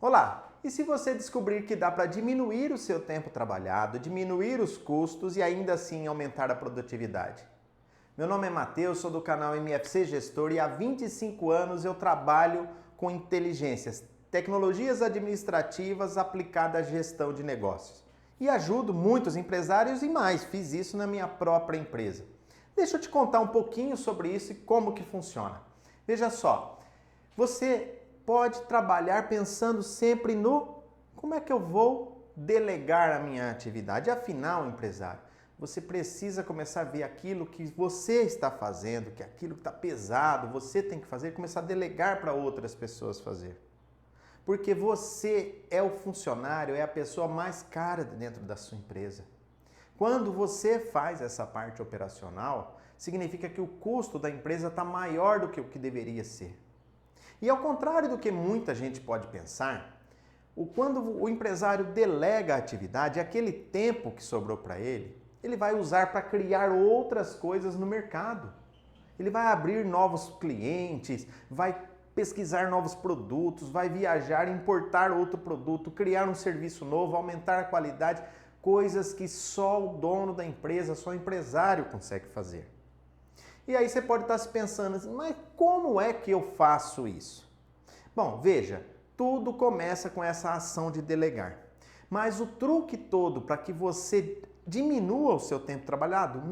Olá! E se você descobrir que dá para diminuir o seu tempo trabalhado, diminuir os custos e ainda assim aumentar a produtividade? Meu nome é Matheus, sou do canal MFC Gestor e há 25 anos eu trabalho com inteligências, tecnologias administrativas aplicadas à gestão de negócios. E ajudo muitos empresários e mais, fiz isso na minha própria empresa. Deixa eu te contar um pouquinho sobre isso e como que funciona. Veja só, você pode trabalhar pensando sempre no como é que eu vou delegar a minha atividade. Afinal, empresário, você precisa começar a ver aquilo que você está fazendo, que aquilo que está pesado, você tem que fazer e começar a delegar para outras pessoas fazer. Porque você é o funcionário, é a pessoa mais cara dentro da sua empresa. Quando você faz essa parte operacional, significa que o custo da empresa está maior do que o que deveria ser. E ao contrário do que muita gente pode pensar, quando o empresário delega a atividade, aquele tempo que sobrou para ele, ele vai usar para criar outras coisas no mercado. Ele vai abrir novos clientes, vai pesquisar novos produtos, vai viajar, importar outro produto, criar um serviço novo, aumentar a qualidade, coisas que só o dono da empresa, só o empresário consegue fazer. E aí você pode estar se pensando assim, mas como é que eu faço isso? Bom, veja, tudo começa com essa ação de delegar. Mas o truque todo para que você diminua o seu tempo trabalhado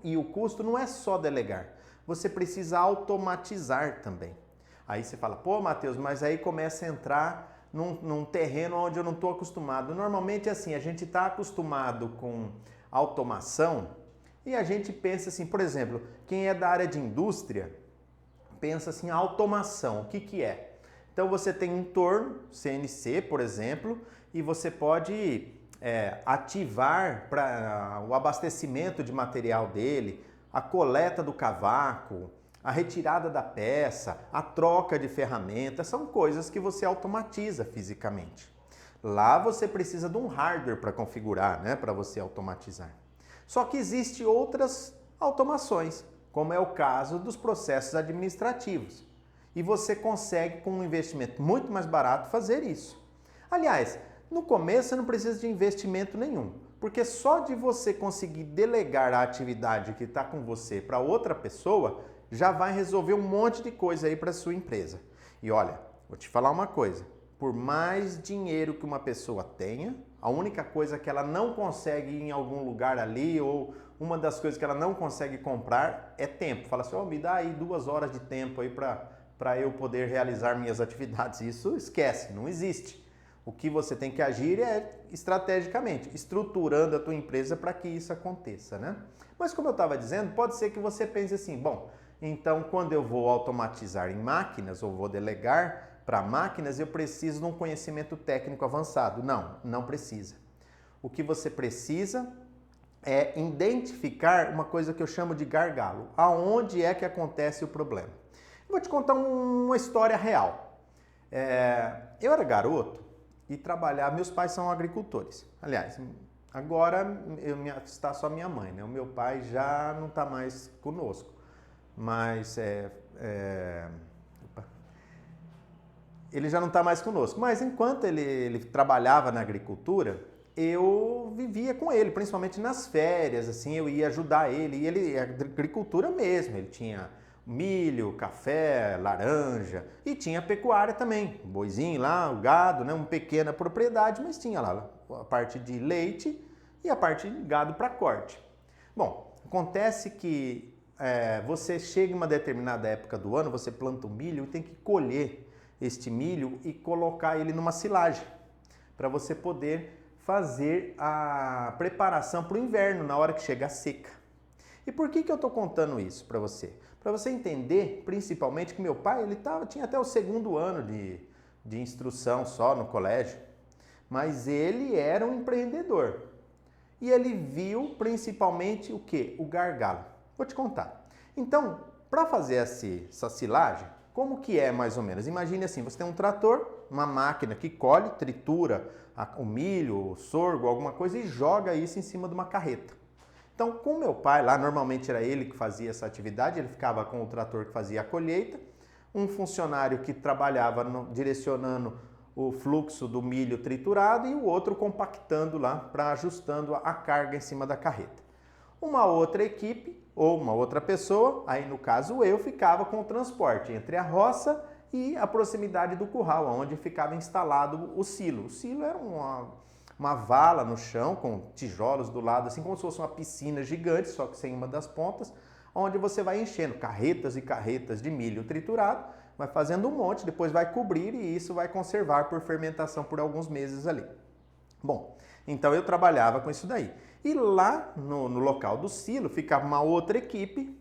e o custo não é só delegar. Você precisa automatizar também. Aí você fala, pô, Matheus, mas aí começa a entrar num terreno onde eu não estou acostumado. Normalmente é assim, a gente está acostumado com automação. E a gente pensa assim, por exemplo, quem é da área de indústria, pensa assim, automação, o que que é? Então você tem um torno, CNC, por exemplo, e você pode ativar para o abastecimento de material dele, a coleta do cavaco, a retirada da peça, a troca de ferramentas, são coisas que você automatiza fisicamente. Lá você precisa de um hardware para configurar, né, para você automatizar. Só que existem outras automações, como é o caso dos processos administrativos. E você consegue, com um investimento muito mais barato, fazer isso. Aliás, no começo você não precisa de investimento nenhum, porque só de você conseguir delegar a atividade que está com você para outra pessoa, já vai resolver um monte de coisa aí para a sua empresa. E olha, vou te falar uma coisa. Por mais dinheiro que uma pessoa tenha, a única coisa que ela não consegue ir em algum lugar ali ou uma das coisas que ela não consegue comprar é tempo. Fala assim, me dá aí 2 horas de tempo aí para eu poder realizar minhas atividades. Isso esquece, não existe. O que você tem que agir é estrategicamente, estruturando a tua empresa para que isso aconteça, né? Mas como eu estava dizendo, pode ser que você pense assim, bom, então quando eu vou automatizar em máquinas ou vou delegar para máquinas, eu preciso de um conhecimento técnico avançado. Não, não precisa. O que você precisa é identificar uma coisa que eu chamo de gargalo. Aonde é que acontece o problema? Eu vou te contar uma história real. Eu era garoto e trabalhava, meus pais são agricultores. Aliás, agora está só minha mãe, né? O meu pai já não está mais conosco. Mas ele já não está mais conosco. Mas enquanto ele trabalhava na agricultura, eu vivia com ele, principalmente nas férias, assim, eu ia ajudar ele. E ele, agricultura mesmo, ele tinha milho, café, laranja e tinha pecuária também. O boizinho lá, o gado, né, uma pequena propriedade, mas tinha lá a parte de leite e a parte de gado para corte. Bom, acontece que você chega em uma determinada época do ano, você planta o milho e tem que colher este milho e colocar ele numa silagem para você poder fazer a preparação para o inverno, na hora que chega a seca. E por que eu estou contando isso para você? Para você entender, principalmente, que meu pai tinha até o 2º ano de instrução só no colégio, mas ele era um empreendedor. E ele viu principalmente o quê? O gargalo. Vou te contar. Então, para fazer essa silagem, como que é mais ou menos? Imagine assim, você tem um trator, uma máquina que colhe, tritura o milho, o sorgo, alguma coisa e joga isso em cima de uma carreta. Então, com meu pai lá, normalmente era ele que fazia essa atividade, ele ficava com o trator que fazia a colheita, um funcionário que trabalhava direcionando o fluxo do milho triturado e o outro compactando lá para ajustando a carga em cima da carreta. Uma outra equipe ou uma outra pessoa, aí no caso eu, ficava com o transporte entre a roça e a proximidade do curral, onde ficava instalado o silo. O silo era uma vala no chão com tijolos do lado, assim como se fosse uma piscina gigante, só que sem uma das pontas, onde você vai enchendo carretas e carretas de milho triturado, vai fazendo um monte, depois vai cobrir e isso vai conservar por fermentação por alguns meses ali. Bom, então eu trabalhava com isso daí. E lá no local do silo ficava uma outra equipe.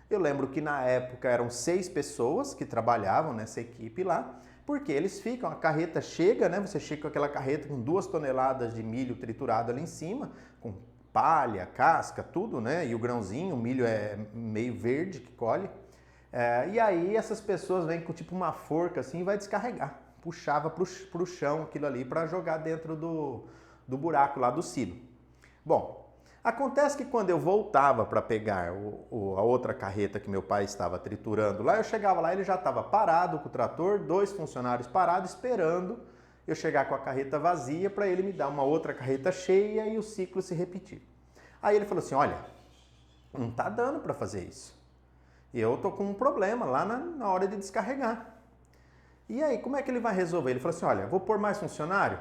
Eu lembro que na época eram 6 pessoas que trabalhavam nessa equipe lá, porque eles ficam, a carreta chega, né? Você chega com aquela carreta com 2 toneladas de milho triturado ali em cima, com palha, casca, tudo, né? E o grãozinho, o milho é meio verde que colhe. E aí essas pessoas vêm com tipo uma forca assim e vai descarregar. Puxava pro chão aquilo ali para jogar dentro do buraco lá do silo. Bom, acontece que quando eu voltava para pegar a outra carreta que meu pai estava triturando lá, eu chegava lá, ele já estava parado com o trator, 2 funcionários parados esperando eu chegar com a carreta vazia para ele me dar uma outra carreta cheia e o ciclo se repetir. Aí ele falou assim, olha, não está dando para fazer isso. Eu tô com um problema lá na hora de descarregar. E aí, como é que ele vai resolver? Ele falou assim, olha, vou pôr mais funcionário?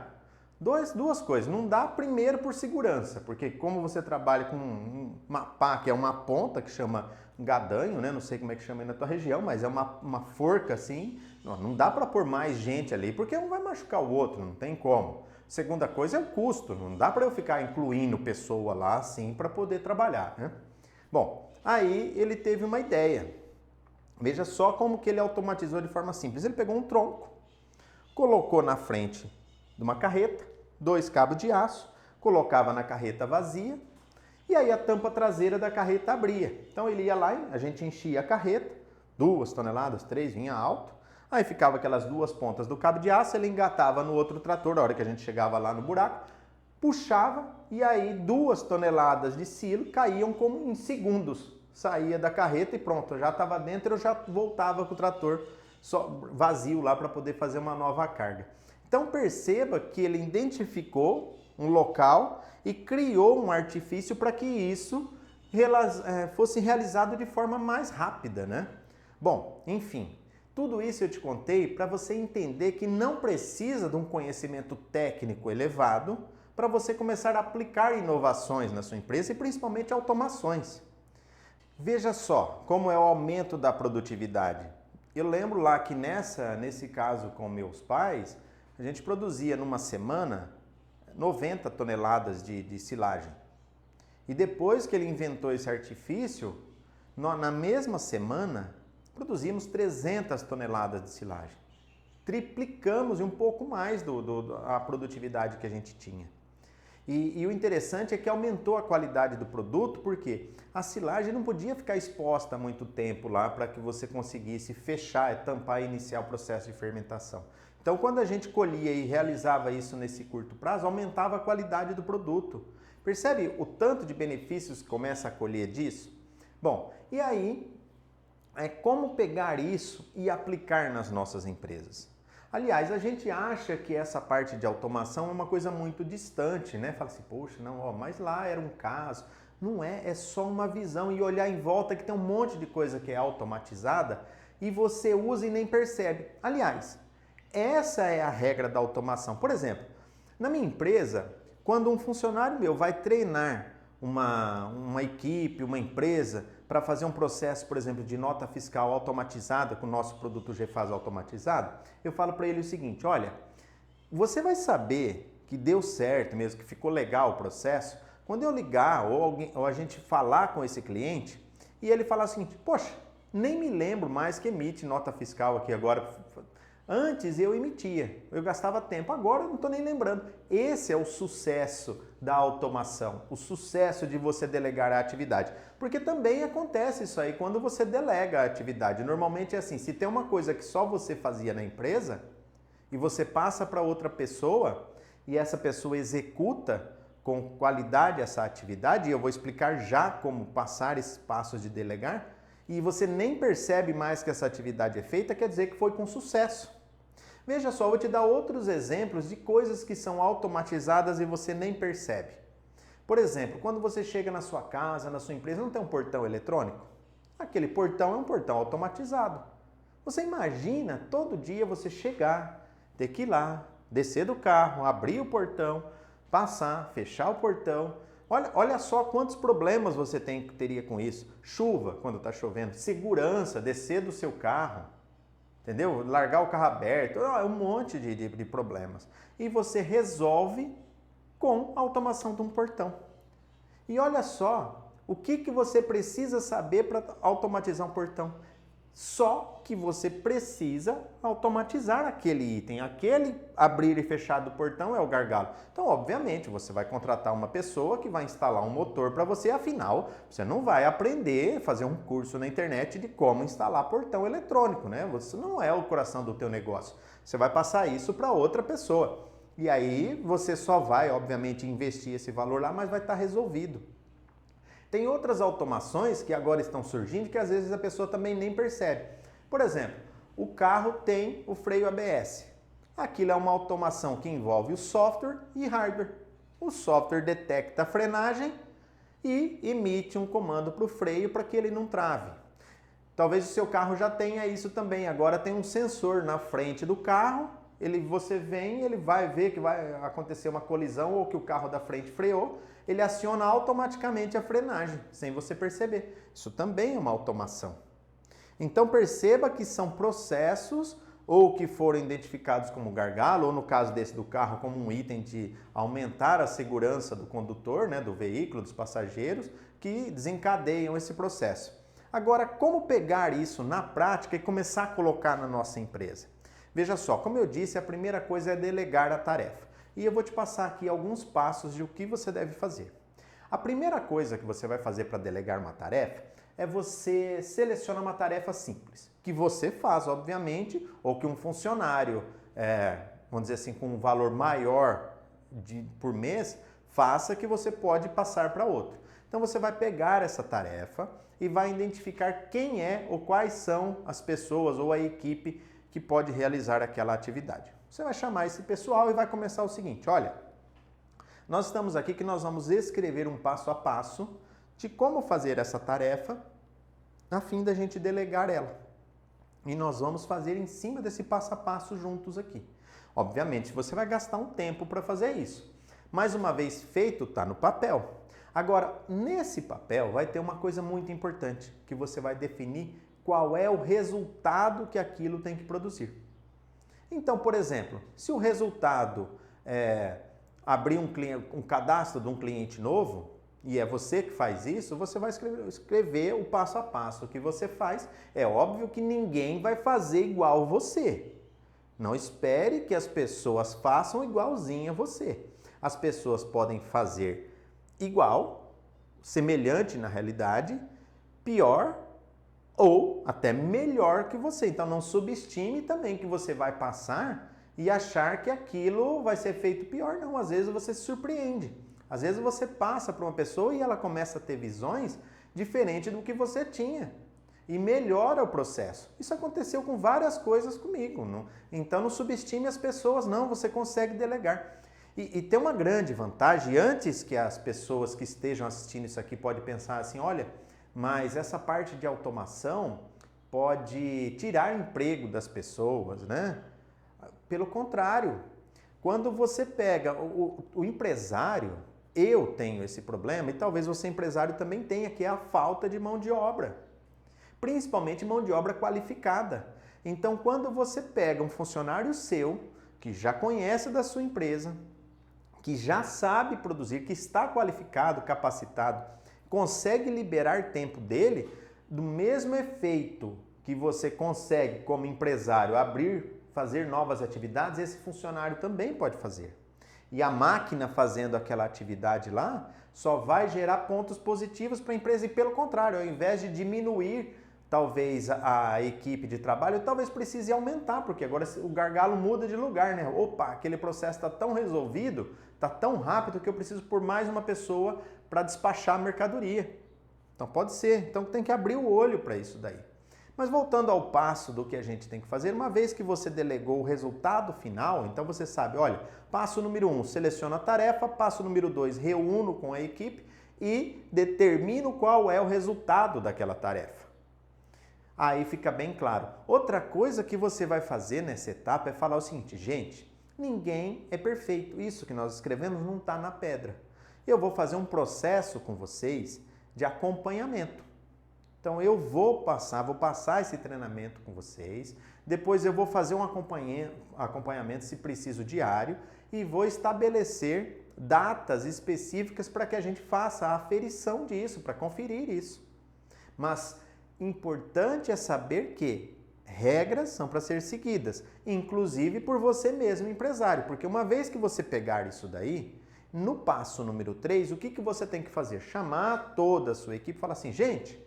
Duas coisas. Não dá primeiro por segurança, porque como você trabalha com uma pá, que é uma ponta, que chama gadanho, né? Não sei como é que chama aí na tua região, mas é uma forca assim. Não dá para pôr mais gente ali, porque um vai machucar o outro, não tem como. Segunda coisa é o custo. Não dá para eu ficar incluindo pessoa lá assim para poder trabalhar, né? Bom, aí ele teve uma ideia. Veja só como que ele automatizou de forma simples. Ele pegou um tronco, colocou na frente de uma carreta, 2 cabos de aço, colocava na carreta vazia e aí a tampa traseira da carreta abria. Então ele ia lá e a gente enchia a carreta, 2 toneladas, 3, vinha alto. Aí ficava aquelas 2 pontas do cabo de aço, ele engatava no outro trator, na hora que a gente chegava lá no buraco, puxava e aí 2 toneladas de silo caíam como em segundos. Saía da carreta e pronto, eu já estava dentro, eu já voltava com o trator só vazio lá para poder fazer uma nova carga. Então perceba que ele identificou um local e criou um artifício para que isso fosse realizado de forma mais rápida, né? Bom, enfim, tudo isso eu te contei para você entender que não precisa de um conhecimento técnico elevado para você começar a aplicar inovações na sua empresa e principalmente automações. Veja só como é o aumento da produtividade. Eu lembro lá que nesse caso com meus pais, a gente produzia numa semana 90 toneladas de silagem. E depois que ele inventou esse artifício, na mesma semana, produzimos 300 toneladas de silagem. Triplicamos e um pouco mais a produtividade que a gente tinha. E o interessante é que aumentou a qualidade do produto, porque a silagem não podia ficar exposta há muito tempo lá para que você conseguisse fechar, tampar e iniciar o processo de fermentação. Então, quando a gente colhia e realizava isso nesse curto prazo, aumentava a qualidade do produto. Percebe o tanto de benefícios que começa a colher disso? Bom, e aí, como pegar isso e aplicar nas nossas empresas? Aliás, a gente acha que essa parte de automação é uma coisa muito distante, né? Fala assim, poxa, não, mas lá era um caso. Não é só uma visão e olhar em volta que tem um monte de coisa que é automatizada e você usa e nem percebe. Aliás, essa é a regra da automação. Por exemplo, na minha empresa, quando um funcionário meu vai treinar uma equipe, uma empresa, para fazer um processo, por exemplo, de nota fiscal automatizada com o nosso produto GFAS automatizado, eu falo para ele o seguinte, olha, você vai saber que deu certo mesmo, que ficou legal o processo, quando eu ligar ou a gente falar com esse cliente e ele falar o seguinte, poxa, nem me lembro mais que emite nota fiscal aqui agora. Antes eu emitia, eu gastava tempo, agora eu não estou nem lembrando. Esse é o sucesso da automação, o sucesso de você delegar a atividade. Porque também acontece isso aí quando você delega a atividade. Normalmente é assim, se tem uma coisa que só você fazia na empresa e você passa para outra pessoa e essa pessoa executa com qualidade essa atividade, e eu vou explicar já como passar esses passos de delegar, e você nem percebe mais que essa atividade é feita, quer dizer que foi com sucesso. Veja só, eu vou te dar outros exemplos de coisas que são automatizadas e você nem percebe. Por exemplo, quando você chega na sua casa, na sua empresa, não tem um portão eletrônico? Aquele portão é um portão automatizado. Você imagina todo dia você chegar, ter que ir lá, descer do carro, abrir o portão, passar, fechar o portão. Olha só quantos problemas você teria com isso. Chuva, quando está chovendo, segurança, descer do seu carro, entendeu? Largar o carro aberto, um monte de problemas. E você resolve com a automação de um portão. E olha só, o que você precisa saber para automatizar um portão? Só que você precisa automatizar aquele item. Aquele abrir e fechar do portão é o gargalo. Então, obviamente, você vai contratar uma pessoa que vai instalar um motor para você. Afinal, você não vai aprender a fazer um curso na internet de como instalar portão eletrônico, né? Você não é o coração do teu negócio. Você vai passar isso para outra pessoa. E aí você só vai, obviamente, investir esse valor lá, mas vai estar resolvido. Tem outras automações que agora estão surgindo que às vezes a pessoa também nem percebe. Por exemplo, o carro tem o freio ABS. Aquilo é uma automação que envolve o software e hardware. O software detecta a frenagem e emite um comando para o freio para que ele não trave. Talvez o seu carro já tenha isso também. Agora tem um sensor na frente do carro. Você vem, ele vai ver que vai acontecer uma colisão ou que o carro da frente freou, ele aciona automaticamente a frenagem, sem você perceber. Isso também é uma automação. Então perceba que são processos ou que foram identificados como gargalo, ou no caso desse do carro, como um item de aumentar a segurança do condutor, né, do veículo, dos passageiros, que desencadeiam esse processo. Agora, como pegar isso na prática e começar a colocar na nossa empresa? Veja só, como eu disse, a primeira coisa é delegar a tarefa. E eu vou te passar aqui alguns passos de o que você deve fazer. A primeira coisa que você vai fazer para delegar uma tarefa é você selecionar uma tarefa simples, que você faz, obviamente, ou que um funcionário, vamos dizer assim, com um valor maior por mês, faça, que você pode passar para outro. Então você vai pegar essa tarefa e vai identificar quem é ou quais são as pessoas ou a equipe que pode realizar aquela atividade. Você vai chamar esse pessoal e vai começar o seguinte: olha, nós estamos aqui que nós vamos escrever um passo a passo de como fazer essa tarefa a fim da gente delegar ela. E nós vamos fazer em cima desse passo a passo juntos aqui. Obviamente, você vai gastar um tempo para fazer isso. Mas uma vez feito, está no papel. Agora, nesse papel vai ter uma coisa muito importante, que você vai definir qual é o resultado que aquilo tem que produzir. Então, por exemplo, se o resultado é abrir um cadastro de um cliente novo, e é você que faz isso, você vai escrever o passo a passo que você faz. É óbvio que ninguém vai fazer igual você. Não espere que as pessoas façam igualzinho a você. As pessoas podem fazer igual, semelhante na realidade, pior ou até melhor que você. Então não subestime também que você vai passar e achar que aquilo vai ser feito pior. Não, às vezes você se surpreende. Às vezes você passa para uma pessoa e ela começa a ter visões diferentes do que você tinha e melhora o processo. Isso aconteceu com várias coisas comigo. Não? Então não subestime as pessoas, não, você consegue delegar. E tem uma grande vantagem, antes que as pessoas que estejam assistindo isso aqui podem pensar assim, olha, mas essa parte de automação pode tirar emprego das pessoas, né? Pelo contrário, quando você pega o empresário, eu tenho esse problema e talvez você empresário também tenha, que é a falta de mão de obra, principalmente mão de obra qualificada. Então, quando você pega um funcionário seu, que já conhece da sua empresa, que já sabe produzir, que está qualificado, capacitado, consegue liberar tempo dele, do mesmo efeito que você consegue, como empresário, fazer novas atividades, esse funcionário também pode fazer. E a máquina fazendo aquela atividade lá só vai gerar pontos positivos para a empresa e, pelo contrário, ao invés de diminuir talvez a equipe de trabalho, talvez precise aumentar, porque agora o gargalo muda de lugar, né? Opa, aquele processo está tão resolvido, está tão rápido que eu preciso por mais uma pessoa para despachar a mercadoria. Então pode ser, então tem que abrir o olho para isso daí. Mas voltando ao passo do que a gente tem que fazer, uma vez que você delegou o resultado final, então você sabe, olha, passo número 1, seleciono a tarefa, passo número 2, reúno com a equipe e determino qual é o resultado daquela tarefa. Aí fica bem claro. Outra coisa que você vai fazer nessa etapa é falar o seguinte, gente, ninguém é perfeito. Isso que nós escrevemos não está na pedra. Eu vou fazer um processo com vocês de acompanhamento. Então eu vou passar esse treinamento com vocês, depois eu vou fazer um acompanhamento, se preciso, diário, e vou estabelecer datas específicas para que a gente faça a aferição disso, para conferir isso. Mas importante é saber que regras são para ser seguidas, inclusive por você mesmo, empresário, porque uma vez que você pegar isso daí, no passo número 3, o que você tem que fazer? Chamar toda a sua equipe e falar assim, gente,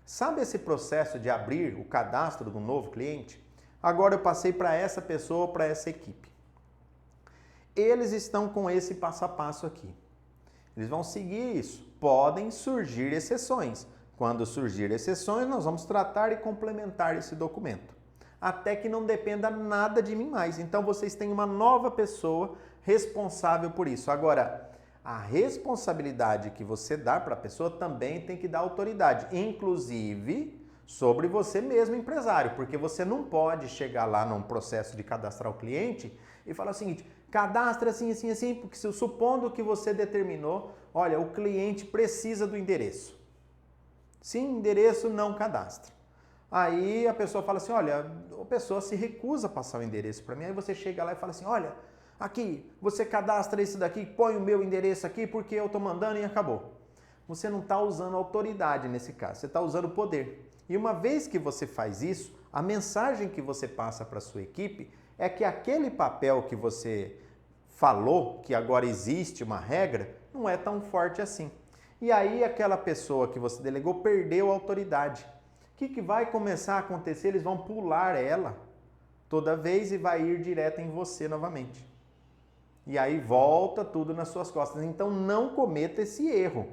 sabe esse processo de abrir o cadastro do novo cliente? Agora eu passei para essa pessoa, para essa equipe. Eles estão com esse passo a passo aqui. Eles vão seguir isso. Podem surgir exceções. Quando surgir exceções, nós vamos tratar e complementar esse documento. Até que não dependa nada de mim mais. Então vocês têm uma nova pessoa responsável por isso. Agora, a responsabilidade que você dá para a pessoa também tem que dar autoridade, inclusive sobre você mesmo, empresário, porque você não pode chegar lá num processo de cadastrar o cliente e falar o seguinte, cadastra assim, assim, assim, porque supondo que você determinou, olha, o cliente precisa do endereço. Sim, endereço não cadastra. Aí a pessoa fala assim, olha, a pessoa se recusa a passar o endereço para mim, aí você chega lá e fala assim, olha, aqui, você cadastra isso daqui, põe o meu endereço aqui porque eu estou mandando e acabou. Você não está usando autoridade nesse caso, você está usando poder. E uma vez que você faz isso, a mensagem que você passa para a sua equipe é que aquele papel que você falou, que agora existe uma regra, não é tão forte assim. E aí aquela pessoa que você delegou perdeu a autoridade. O que vai começar a acontecer? Eles vão pular ela toda vez e vai ir direto em você novamente. E aí volta tudo nas suas costas. Então não cometa esse erro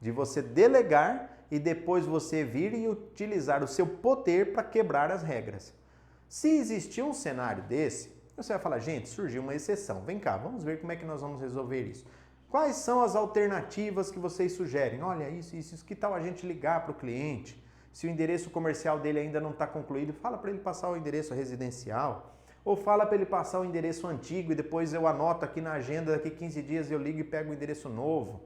de você delegar e depois você vir e utilizar o seu poder para quebrar as regras. Se existir um cenário desse, você vai falar, gente, surgiu uma exceção. Vem cá, vamos ver como é que nós vamos resolver isso. Quais são as alternativas que vocês sugerem? Olha, isso, que tal a gente ligar para o cliente? Se o endereço comercial dele ainda não está concluído, fala para ele passar o endereço residencial. Ou fala para ele passar o endereço antigo e depois eu anoto aqui na agenda, daqui 15 dias eu ligo e pego o endereço novo.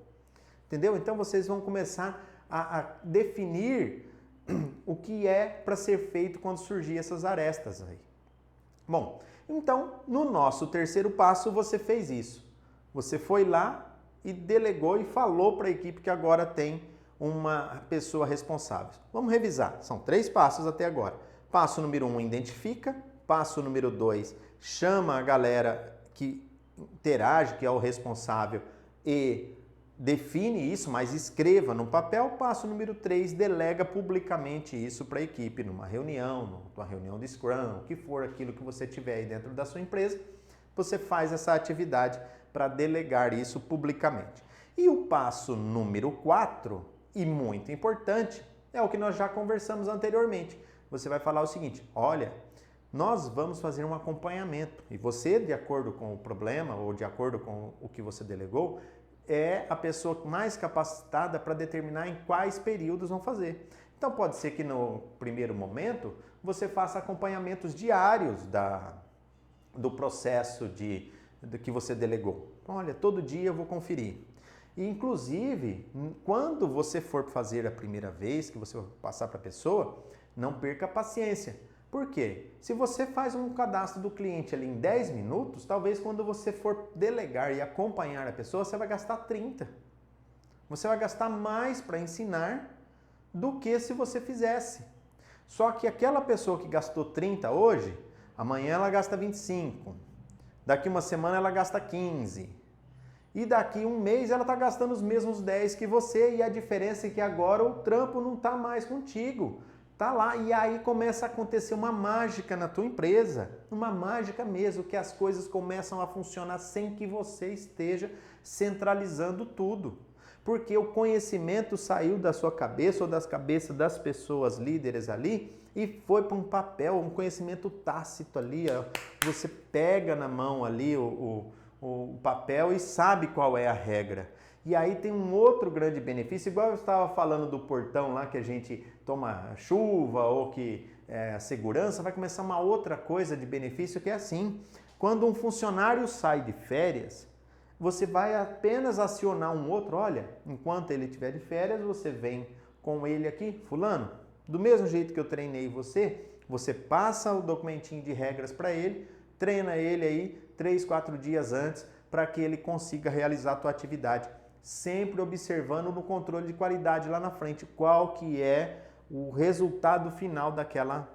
Entendeu? Então vocês vão começar a definir o que é para ser feito quando surgir essas arestas aí. Bom, então no nosso terceiro passo você fez isso. Você foi lá e delegou e falou para a equipe que agora tem uma pessoa responsável. Vamos revisar. São 3 passos até agora. Passo número 1, identifica. Passo número 2, chama a galera que interage, que é o responsável, e define isso, mas escreva no papel. Passo número 3, delega publicamente isso para a equipe, numa reunião de Scrum, o que for aquilo que você tiver aí dentro da sua empresa, você faz essa atividade para delegar isso publicamente. E o passo número 4, e muito importante, é o que nós já conversamos anteriormente. Você vai falar o seguinte, olha, nós vamos fazer um acompanhamento e você, de acordo com o problema ou de acordo com o que você delegou, é a pessoa mais capacitada para determinar em quais períodos vão fazer. Então pode ser que no primeiro momento você faça acompanhamentos diários do processo do que você delegou. Olha, todo dia eu vou conferir. E, inclusive, quando você for fazer a primeira vez, que você vai passar para a pessoa, não perca a paciência. Por quê? Se você faz um cadastro do cliente ali em 10 minutos, talvez quando você for delegar e acompanhar a pessoa, você vai gastar 30. Você vai gastar mais para ensinar do que se você fizesse. Só que aquela pessoa que gastou 30 hoje, amanhã ela gasta 25. Daqui uma semana ela gasta 15. E daqui um mês ela está gastando os mesmos 10 que você. E a diferença é que agora o trampo não está mais contigo. Tá lá e aí começa a acontecer uma mágica na tua empresa, uma mágica mesmo, que as coisas começam a funcionar sem que você esteja centralizando tudo. Porque o conhecimento saiu da sua cabeça ou das cabeças das pessoas líderes ali e foi para um papel, um conhecimento tácito ali. Ó. Você pega na mão ali o papel e sabe qual é a regra. E aí tem um outro grande benefício, igual eu estava falando do portão lá que a gente toma chuva ou que a segurança, vai começar uma outra coisa de benefício que é assim. Quando um funcionário sai de férias, você vai apenas acionar um outro, olha, enquanto ele estiver de férias, você vem com ele aqui, fulano, do mesmo jeito que eu treinei você, você passa o documentinho de regras para ele, treina ele aí 3, 4 dias antes para que ele consiga realizar a tua atividade. Sempre observando no controle de qualidade lá na frente qual que é o resultado final daquela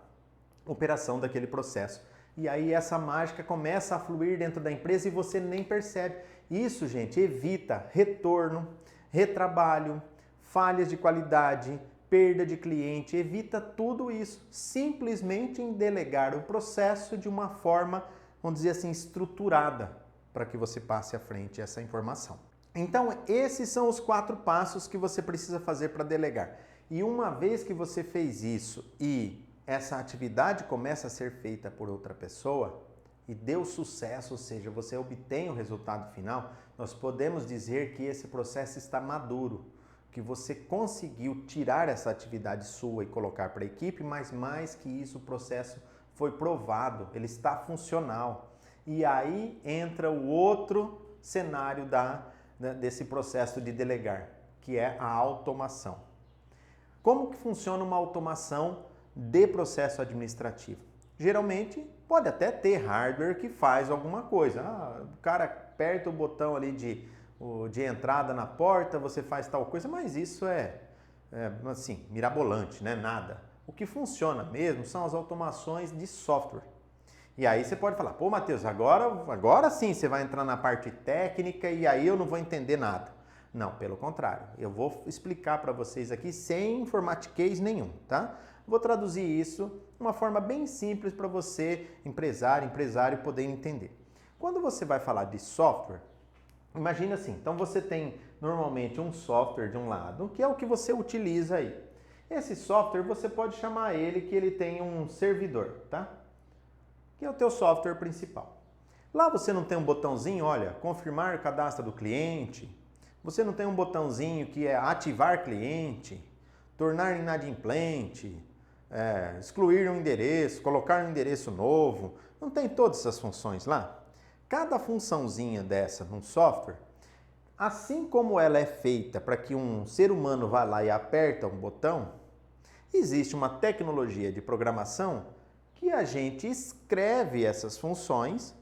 operação, daquele processo. E aí essa mágica começa a fluir dentro da empresa e você nem percebe. Isso, gente, evita retorno, retrabalho, falhas de qualidade, perda de cliente, evita tudo isso simplesmente em delegar o processo de uma forma, vamos dizer assim, estruturada para que você passe à frente essa informação. Então, esses são os 4 passos que você precisa fazer para delegar. E uma vez que você fez isso e essa atividade começa a ser feita por outra pessoa e deu sucesso, ou seja, você obtém o resultado final, nós podemos dizer que esse processo está maduro, que você conseguiu tirar essa atividade sua e colocar para a equipe, mas mais que isso, o processo foi provado, ele está funcional. E aí entra o outro cenário desse processo de delegar, que é a automação. Como que funciona uma automação de processo administrativo? Geralmente pode até ter hardware que faz alguma coisa. O cara aperta o botão ali de entrada na porta, você faz tal coisa, mas isso é assim, mirabolante, né? Nada. O que funciona mesmo são as automações de software. E aí você pode falar, pô, Matheus, agora sim você vai entrar na parte técnica e aí eu não vou entender nada. Não, pelo contrário, eu vou explicar para vocês aqui sem informatiquês nenhum, tá? Vou traduzir isso de uma forma bem simples para você, empresário, poder entender. Quando você vai falar de software, imagina assim, então você tem normalmente um software de um lado, que é o que você utiliza aí. Esse software você pode chamar ele que ele tem um servidor, tá? Que é o teu software principal. Lá você não tem um botãozinho, olha, confirmar o cadastro do cliente. Você não tem um botãozinho que é ativar cliente, tornar inadimplente, excluir um endereço, colocar um endereço novo. Não tem todas essas funções lá? Cada funçãozinha dessa num software, assim como ela é feita para que um ser humano vá lá e aperta um botão, existe uma tecnologia de programação que a gente escreve essas funções,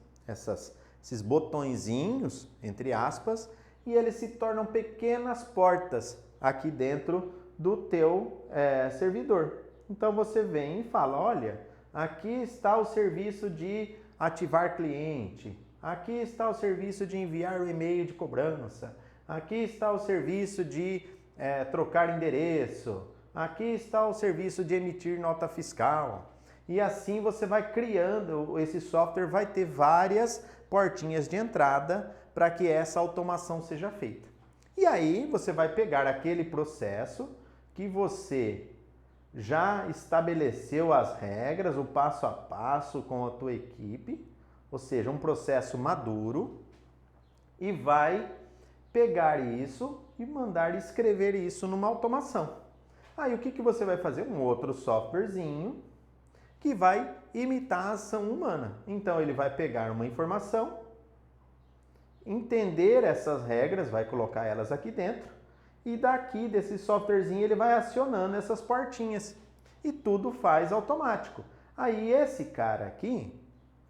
esses botõezinhos, entre aspas, e eles se tornam pequenas portas aqui dentro do teu servidor. Então você vem e fala, olha, aqui está o serviço de ativar cliente, aqui está o serviço de enviar o e-mail de cobrança, aqui está o serviço de trocar endereço, aqui está o serviço de emitir nota fiscal. E assim você vai criando, esse software vai ter várias portinhas de entrada para que essa automação seja feita. E aí você vai pegar aquele processo que você já estabeleceu as regras, o passo a passo com a tua equipe, ou seja, um processo maduro, e vai pegar isso e mandar escrever isso numa automação. Aí o que você vai fazer? Um outro softwarezinho que vai imitar a ação humana. Então ele vai pegar uma informação, entender essas regras, vai colocar elas aqui dentro, e daqui desse softwarezinho ele vai acionando essas portinhas. E tudo faz automático. Aí esse cara aqui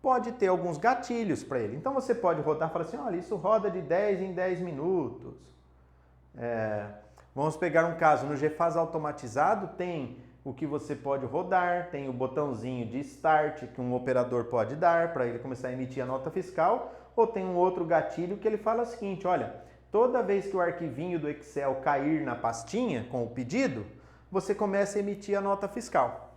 pode ter alguns gatilhos para ele. Então você pode rodar e falar assim, olha, isso roda de 10 em 10 minutos. Vamos pegar um caso, no GFAS automatizado tem o que você pode rodar, tem o botãozinho de Start que um operador pode dar para ele começar a emitir a nota fiscal, ou tem um outro gatilho que ele fala o seguinte, olha, toda vez que o arquivinho do Excel cair na pastinha com o pedido, você começa a emitir a nota fiscal.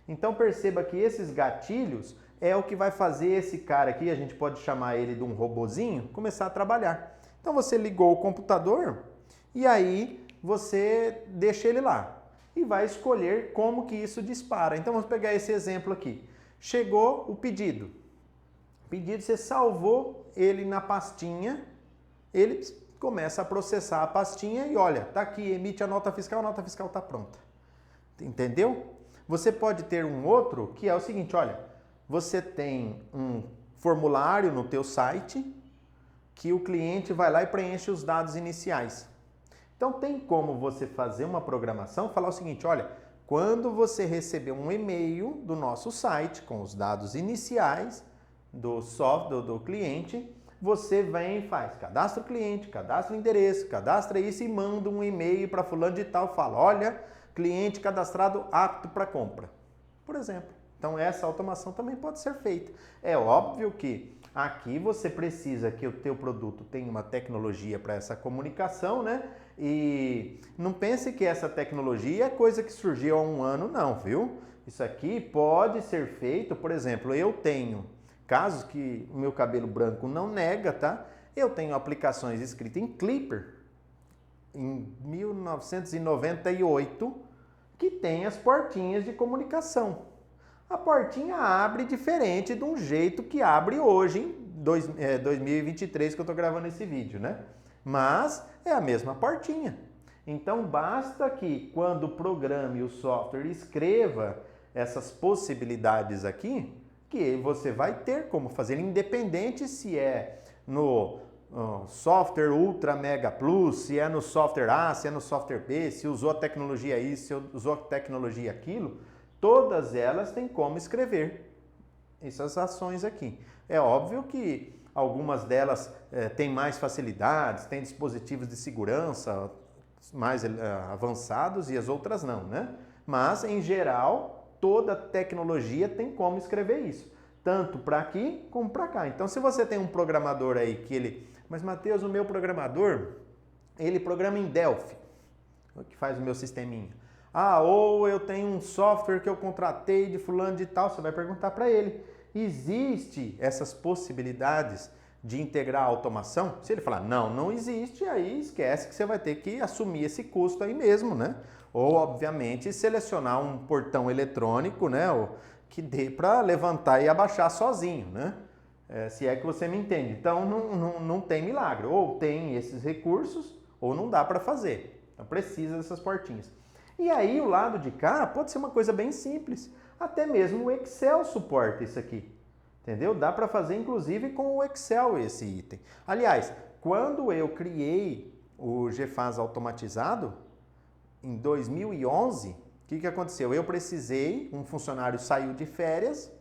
Então perceba que esses gatilhos é o que vai fazer esse cara aqui, a gente pode chamar ele de um robozinho, começar a trabalhar. Então você ligou o computador e aí você deixa ele lá e vai escolher como que isso dispara. Então vamos pegar esse exemplo aqui. Chegou o pedido. O pedido, você salvou ele na pastinha, ele começa a processar a pastinha e olha, tá aqui, emite a nota fiscal está pronta. Entendeu? Você pode ter um outro que é o seguinte, olha, você tem um formulário no teu site que o cliente vai lá e preenche os dados iniciais. Então tem como você fazer uma programação, falar o seguinte, olha, quando você receber um e-mail do nosso site com os dados iniciais do software do cliente, você vem e faz cadastra o cliente, cadastra o endereço, cadastra isso e manda um e-mail para fulano de tal, fala, olha, cliente cadastrado apto para compra, por exemplo. Então essa automação também pode ser feita. É óbvio que aqui você precisa que o teu produto tenha uma tecnologia para essa comunicação, né? E não pense que essa tecnologia é coisa que surgiu há um ano, não, viu? Isso aqui pode ser feito, por exemplo, eu tenho casos que o meu cabelo branco não nega, tá? Eu tenho aplicações escritas em Clipper, em 1998, que tem as portinhas de comunicação. A portinha abre diferente de um jeito que abre hoje, em 2023, que eu estou gravando esse vídeo, né? Mas é a mesma portinha. Então basta que quando o programa e o software escreva essas possibilidades aqui, que você vai ter como fazer, independente se é no software Ultra Mega Plus, se é no software A, se é no software B, se usou a tecnologia isso, se usou a tecnologia aquilo, todas elas têm como escrever essas ações aqui. É óbvio que algumas delas têm mais facilidades, têm dispositivos de segurança mais avançados e as outras não, né? Mas, em geral, toda tecnologia tem como escrever isso. Tanto para aqui como para cá. Então, se você tem um programador aí que ele... Mas, Matheus, o meu programador, ele programa em Delphi, que faz o meu sisteminha. Ah, ou eu tenho um software que eu contratei de fulano de tal, você vai perguntar para ele. Existe essas possibilidades de integrar a automação? Se ele falar, não existe, aí esquece que você vai ter que assumir esse custo aí mesmo, né? Ou, obviamente, selecionar um portão eletrônico, né? Que dê para levantar e abaixar sozinho, né? Se é que você me entende. Então, não tem milagre. Ou tem esses recursos, ou não dá para fazer. Então, precisa dessas portinhas. E aí, o lado de cá pode ser uma coisa bem simples. Até mesmo o Excel suporta isso aqui. Entendeu? Dá para fazer, inclusive, com o Excel esse item. Aliás, quando eu criei o GFAS automatizado, em 2011, o que aconteceu? Eu precisei, um funcionário saiu de férias,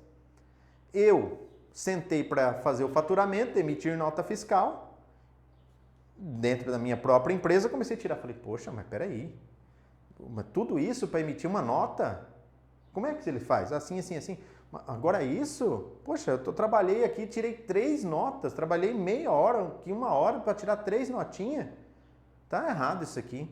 eu sentei para fazer o faturamento, emitir nota fiscal, dentro da minha própria empresa, comecei a tirar. Falei, poxa, mas peraí, mas tudo isso para emitir uma nota? Como é que ele faz? Assim. Agora isso? Poxa, eu trabalhei aqui, tirei 3 notas, trabalhei meia hora, aqui 1 hora para tirar 3 notinhas. Tá errado isso aqui.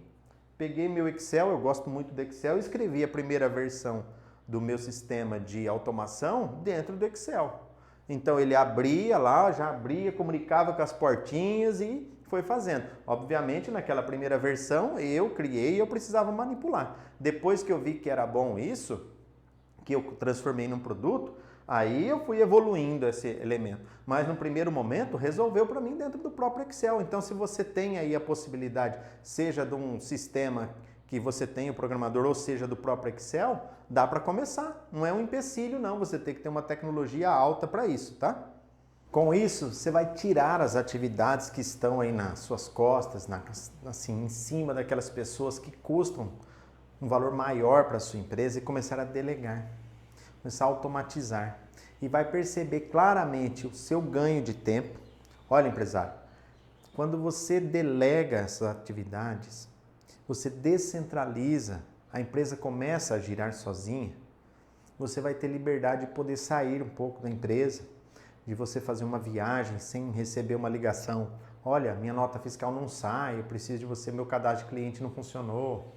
Peguei meu Excel, eu gosto muito do Excel, e escrevi a primeira versão do meu sistema de automação dentro do Excel. Então ele abria lá, já abria, comunicava com as portinhas e foi fazendo. Obviamente, naquela primeira versão eu criei e eu precisava manipular. Depois que eu vi que era bom isso, que eu transformei num produto, aí eu fui evoluindo esse elemento. Mas no primeiro momento resolveu para mim dentro do próprio Excel. Então se você tem aí a possibilidade, seja de um sistema que você tem o programador, ou seja do próprio Excel, dá para começar. Não é um empecilho não, você tem que ter uma tecnologia alta para isso, tá? Com isso, você vai tirar as atividades que estão aí nas suas costas, assim, em cima daquelas pessoas que custam um valor maior para a sua empresa e começar a delegar, começar a automatizar. E vai perceber claramente o seu ganho de tempo. Olha, empresário, quando você delega essas atividades, você descentraliza, a empresa começa a girar sozinha, você vai ter liberdade de poder sair um pouco da empresa, de você fazer uma viagem sem receber uma ligação. Olha, minha nota fiscal não sai, eu preciso de você, meu cadastro de cliente não funcionou.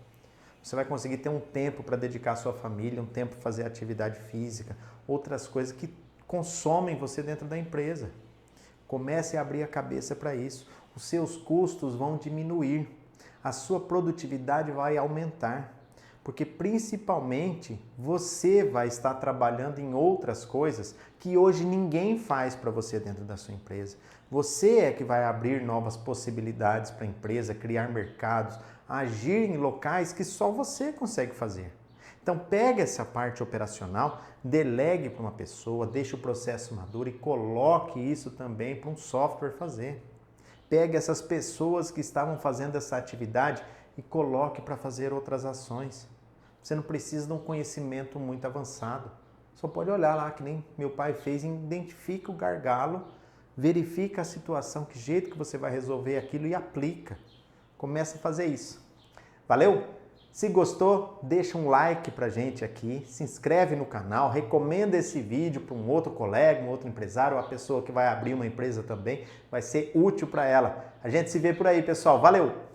Você vai conseguir ter um tempo para dedicar à sua família, um tempo para fazer atividade física, outras coisas que consomem você dentro da empresa. Comece a abrir a cabeça para isso. Os seus custos vão diminuir. a sua produtividade vai aumentar. Porque principalmente você vai estar trabalhando em outras coisas que hoje ninguém faz para você dentro da sua empresa. Você é que vai abrir novas possibilidades para a empresa, criar mercados, agir em locais que só você consegue fazer. Então pega essa parte operacional, delegue para uma pessoa, deixe o processo maduro e coloque isso também para um software fazer. Pegue essas pessoas que estavam fazendo essa atividade e coloque para fazer outras ações. Você não precisa de um conhecimento muito avançado. Só pode olhar lá, que nem meu pai fez, identifica o gargalo, verifica a situação, que jeito que você vai resolver aquilo e aplica. Começa a fazer isso. Valeu? Se gostou, deixa um like pra gente aqui, se inscreve no canal, recomenda esse vídeo para um outro colega, um outro empresário, ou a pessoa que vai abrir uma empresa também, vai ser útil para ela. A gente se vê por aí, pessoal. Valeu!